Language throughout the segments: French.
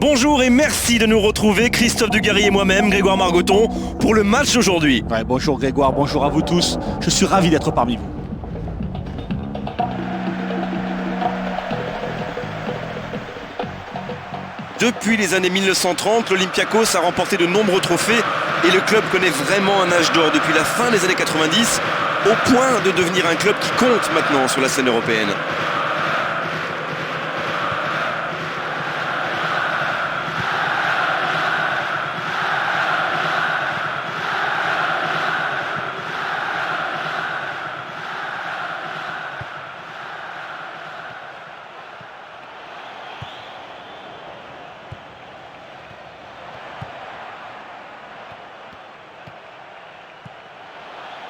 Bonjour et merci de nous retrouver, Christophe Dugarry et moi-même, Grégoire Margoton, pour le match d'aujourd'hui. Ouais, bonjour Grégoire, bonjour à vous tous. Je suis ravi d'être parmi vous. Depuis les années 1930, l'Olympiakos a remporté de nombreux trophées et le club connaît vraiment un âge d'or depuis la fin des années 90, au point de devenir un club qui compte maintenant sur la scène européenne.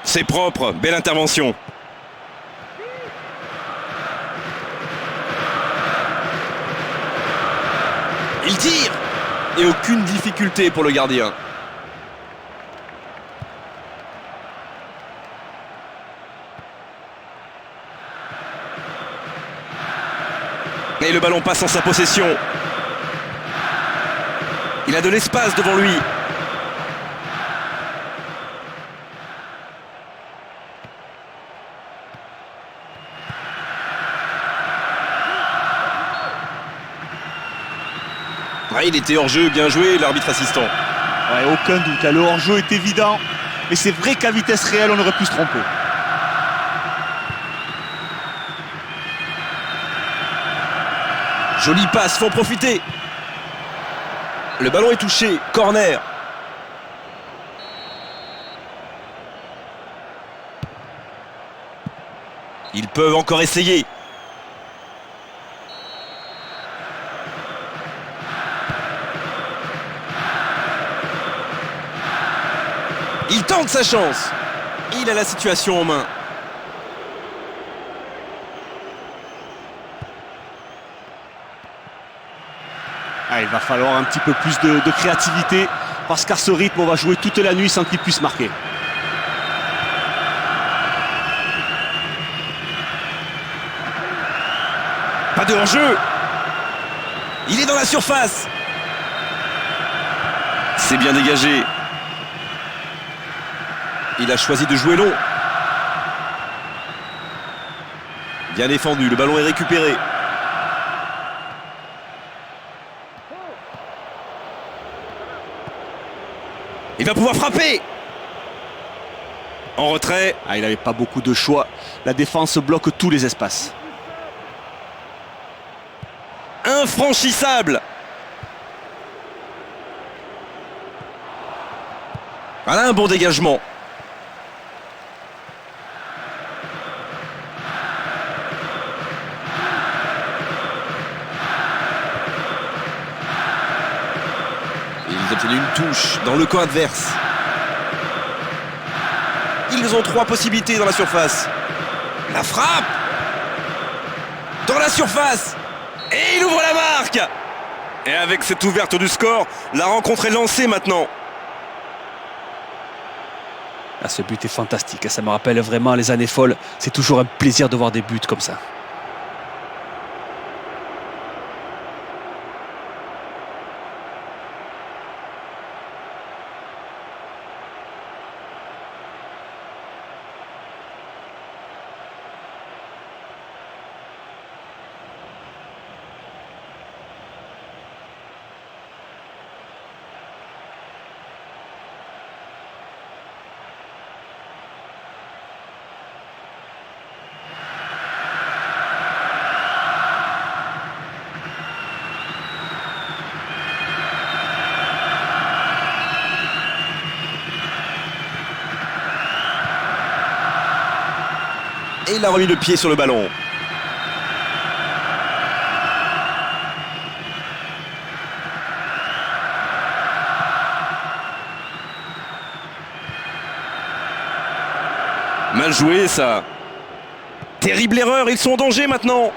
C'est propre, belle intervention. Il tire. Et aucune difficulté pour le gardien. Et le ballon passe en sa possession. Il a de l'espace devant lui. Ah, il était hors-jeu, bien joué, l'arbitre assistant. Ouais, aucun doute, le hors-jeu est évident. Mais c'est vrai qu'à vitesse réelle, on aurait pu se tromper. Jolie passe, faut en profiter. Le ballon est touché, corner. Ils peuvent encore essayer. Il tente sa chance. Il a la situation en main. Ah, il va falloir un petit peu plus de créativité parce qu'à ce rythme, on va jouer toute la nuit sans qu'il puisse marquer. Pas de hors-jeu. Il est dans la surface. C'est bien dégagé. Il a choisi de jouer long. Bien défendu, le ballon est récupéré. Il va pouvoir frapper. En retrait. Ah, il n'avait pas beaucoup de choix. La défense bloque tous les espaces. Infranchissable. Voilà un bon dégagement. Ils obtiennent une touche dans le camp adverse. Ils ont 3 possibilités dans la surface. La frappe. Dans la surface. Et il ouvre la marque. Et avec cette ouverture du score, la rencontre est lancée maintenant. Ah, ce but est fantastique, ça me rappelle vraiment les années folles. C'est toujours un plaisir de voir des buts comme ça. Et il a remis le pied sur le ballon. Mal joué ça. Terrible erreur, ils sont en danger maintenant.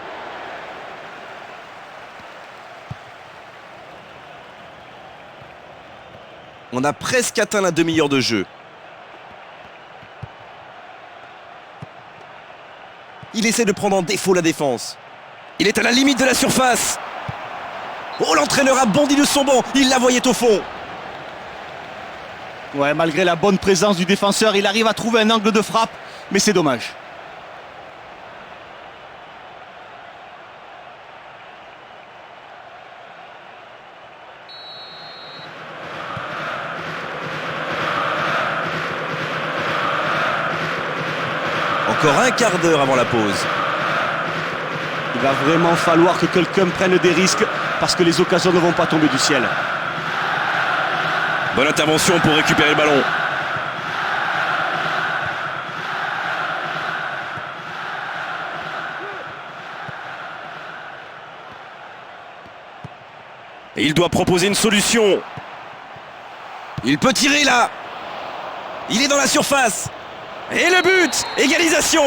On a presque atteint la demi-heure de jeu. Il essaie de prendre en défaut la défense. Il est à la limite de la surface. Oh, l'entraîneur a bondi de son banc. Il la voyait au fond. Ouais, malgré la bonne présence du défenseur, il arrive à trouver un angle de frappe, mais c'est dommage. Encore un quart d'heure avant la pause. Il va vraiment falloir que quelqu'un prenne des risques parce que les occasions ne vont pas tomber du ciel. Bonne intervention pour récupérer le ballon. Et il doit proposer une solution. Il peut tirer là. Il est dans la surface. Et le but, égalisation.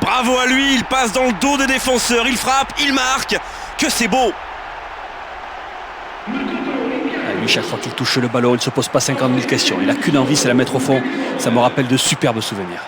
Bravo à lui, il passe dans le dos des défenseurs, il frappe, il marque. Que c'est beau. Lui, chaque fois qu'il touche le ballon, il ne se pose pas 50 000 questions. Il n'a qu'une envie, c'est la mettre au fond. Ça me rappelle de superbes souvenirs.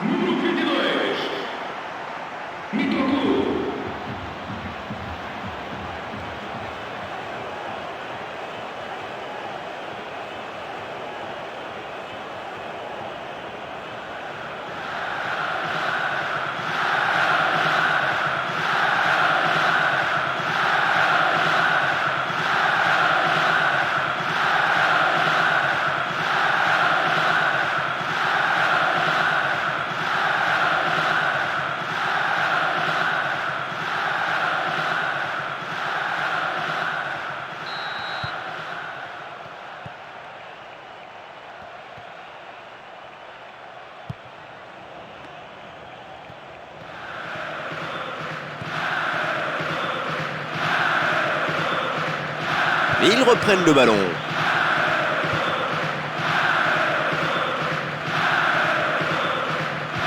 Et ils reprennent le ballon.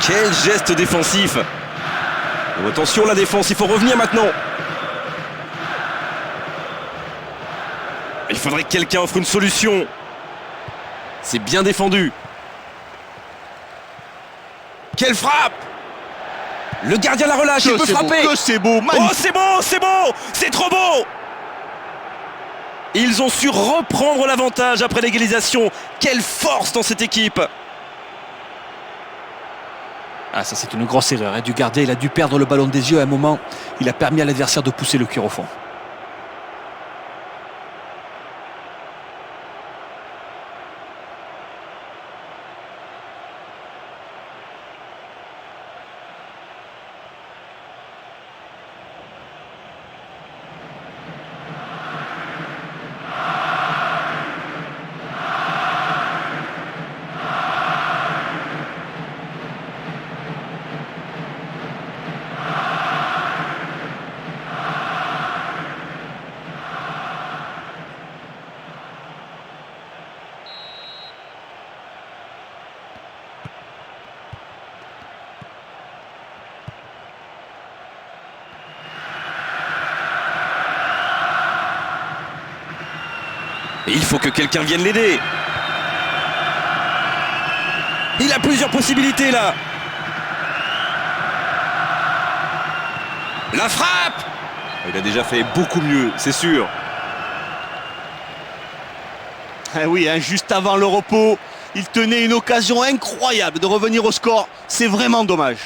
Quel geste défensif. Oh, attention la défense, il faut revenir maintenant. Il faudrait que quelqu'un offre une solution. C'est bien défendu. Quelle frappe! Le gardien la relâche, il peut frapper. Que c'est beau, magnifique. Oh, c'est beau, c'est beau, c'est trop beau. Ils ont su reprendre l'avantage après l'égalisation. Quelle force dans cette équipe! Ah, ça c'est une grosse erreur du gardien. Il a dû perdre le ballon des yeux à un moment. Il a permis à l'adversaire de pousser le cuir au fond. Et il faut que quelqu'un vienne l'aider. Il a plusieurs possibilités là. La frappe! Il a déjà fait beaucoup mieux, c'est sûr. Eh oui, hein, juste avant le repos, il tenait une occasion incroyable de revenir au score. C'est vraiment dommage.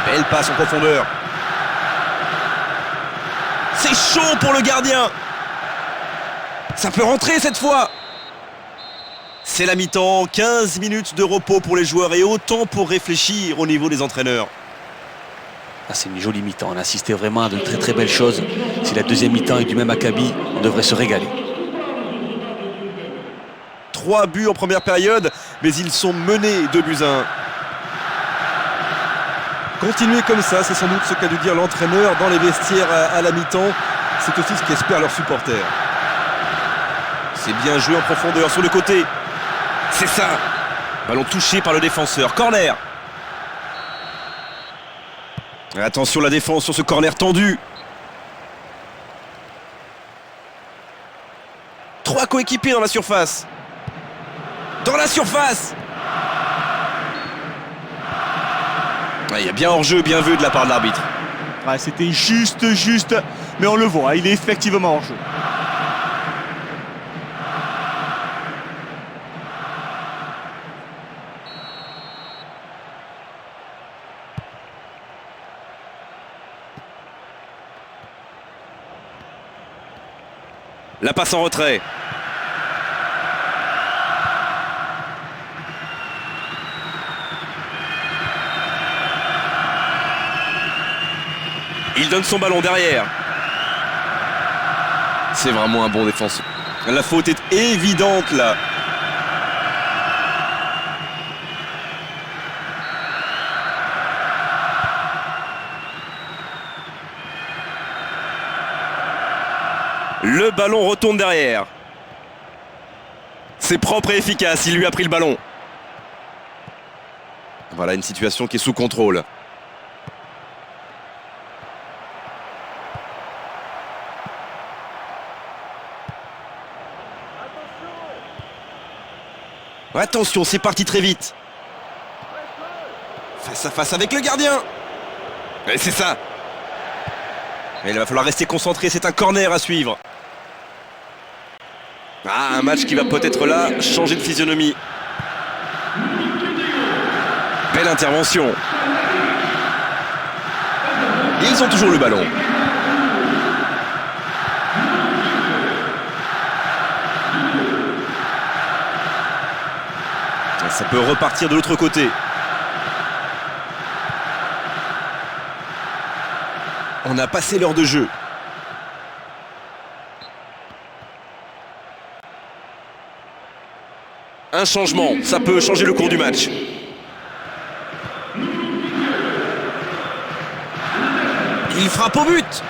Belle passe en profondeur. C'est chaud pour le gardien. Ça peut rentrer cette fois. C'est la mi-temps, 15 minutes de repos pour les joueurs et autant pour réfléchir au niveau des entraîneurs. Ah, c'est une jolie mi-temps. On a assisté vraiment à de très très belles choses. Si la deuxième mi-temps est du même acabit, on devrait se régaler. 3 buts en première période, mais ils sont menés 2-1. Continuer comme ça, c'est sans doute ce qu'a dû dire l'entraîneur dans les vestiaires à la mi-temps. C'est aussi ce qu'espèrent leurs supporters. C'est bien joué en profondeur sur le côté. C'est ça. Ballon touché par le défenseur. Corner. Attention la défense sur ce corner tendu. 3 coéquipiers dans la surface. Dans la surface. Il y a bien hors-jeu, bien vu de la part de l'arbitre. Ouais, c'était juste, mais on le voit, il est effectivement hors-jeu. La passe en retrait. Il donne son ballon derrière. C'est vraiment un bon défenseur. La faute est évidente là. Le ballon retourne derrière. C'est propre et efficace, il lui a pris le ballon. Voilà une situation qui est sous contrôle. Attention, c'est parti très vite. Face à face avec le gardien. Et c'est ça. Et il va falloir rester concentré, c'est un corner à suivre. Ah, un match qui va peut-être là changer de physionomie. Belle intervention. Ils ont toujours le ballon. Ça peut repartir de l'autre côté. On a passé l'heure de jeu. Un changement, ça peut changer le cours du match. Il frappe au but.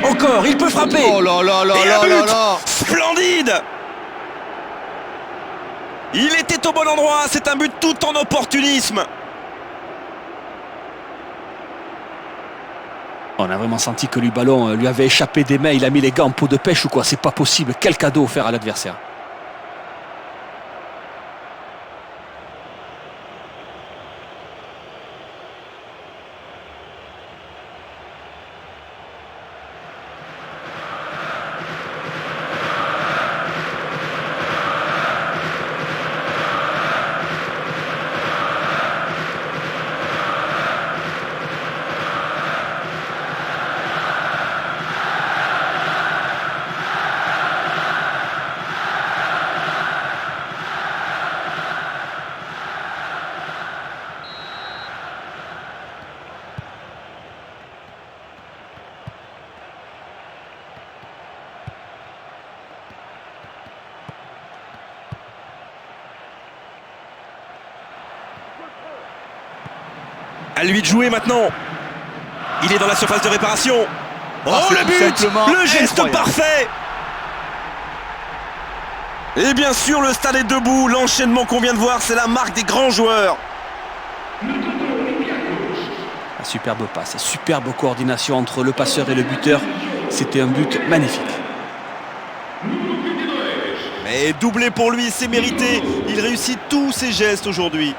Encore, il peut frapper. Oh là là là Et là un là but. là. Splendide. Il était au bon endroit, c'est un but tout en opportunisme. On a vraiment senti que le ballon lui avait échappé des mains. Il a mis les gants en peau de pêche ou quoi? C'est pas possible. Quel cadeau offert à l'adversaire. À lui de jouer maintenant. Il est dans la surface de réparation. Oh, c'est le tout but. simplement Le geste incroyable. parfait. Et bien sûr, le stade est debout. L'enchaînement qu'on vient de voir, c'est la marque des grands joueurs. Un superbe passe, superbe coordination entre le passeur et le buteur. C'était un but magnifique. Mais doublé pour lui, c'est mérité. Il réussit tous ses gestes aujourd'hui.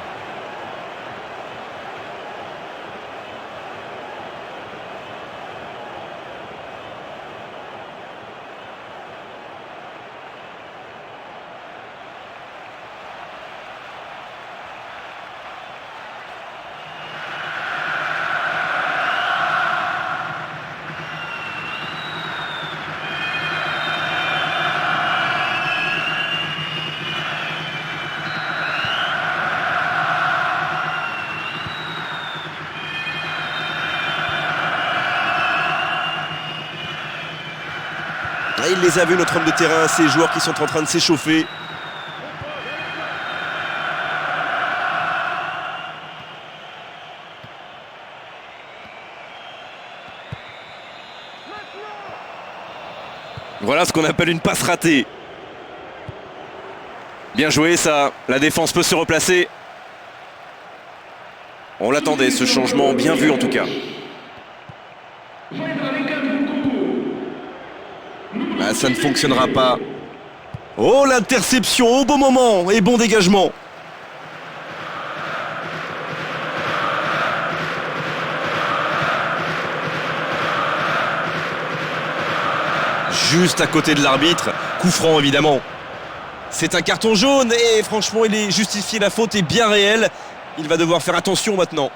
Il les a vus, notre homme de terrain, ces joueurs qui sont en train de s'échauffer. Voilà ce qu'on appelle une passe ratée. Bien joué ça, la défense peut se replacer. On l'attendait ce changement, bien vu en tout cas. Ah, ça ne fonctionnera pas. Oh, l'interception au bon moment et bon dégagement. Juste à côté de l'arbitre, coup franc évidemment. C'est un carton jaune et franchement il est justifié, la faute est bien réelle. Il va devoir faire attention maintenant.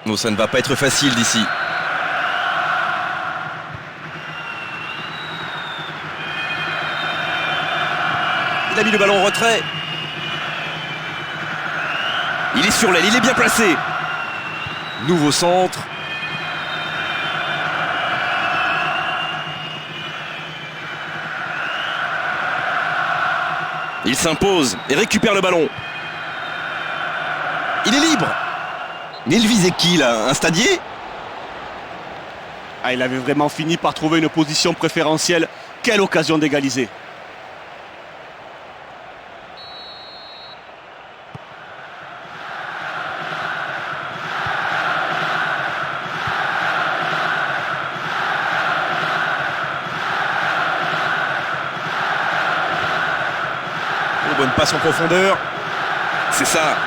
Non, ça ne va pas être facile d'ici. Il a mis le ballon en retrait. Il est sur l'aile, il est bien placé. Nouveau centre. Il s'impose et récupère le ballon. Il est libre. Mais il visait qui là? Un stadier? Ah, il avait vraiment fini par trouver une position préférentielle. Quelle occasion d'égaliser. Bonne passe en profondeur. C'est ça.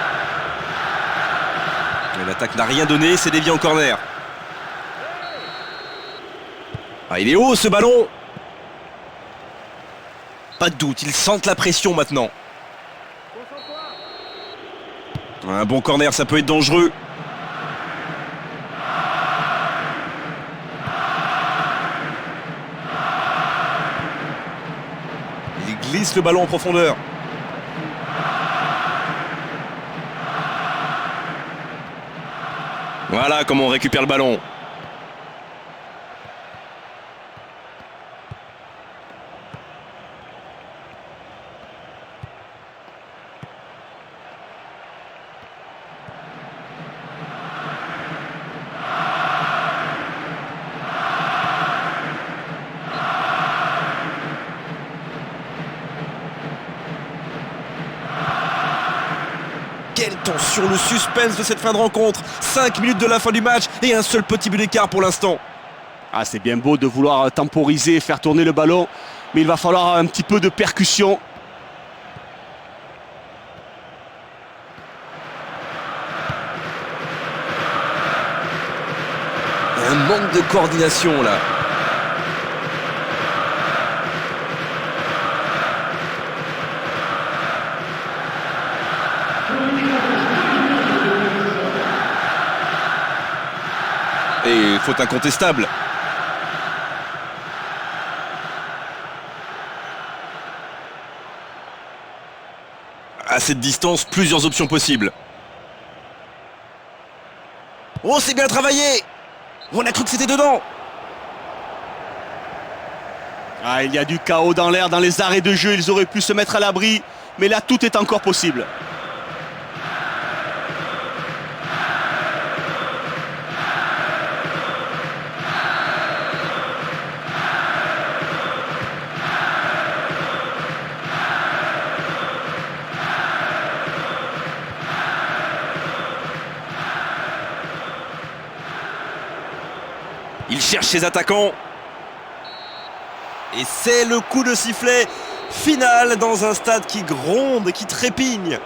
Mais l'attaque n'a rien donné, c'est dévié en corner. Ah, il est haut ce ballon. Pas de doute, ils sentent la pression maintenant. Un bon corner, ça peut être dangereux. Il glisse le ballon en profondeur. Voilà comment on récupère le ballon. Quelle tension, le suspense de cette fin de rencontre. 5 minutes de la fin du match et un seul petit but d'écart pour l'instant. Ah, c'est bien beau de vouloir temporiser, faire tourner le ballon, mais il va falloir un petit peu de percussion. Il y a un manque de coordination là. Et faute incontestable. À cette distance, plusieurs options possibles. Oh, c'est bien travaillé. On a cru que c'était dedans. Ah, il y a du chaos dans l'air, dans les arrêts de jeu, ils auraient pu se mettre à l'abri, mais là tout est encore possible. Il cherche ses attaquants. Et c'est le coup de sifflet final dans un stade qui gronde, qui trépigne.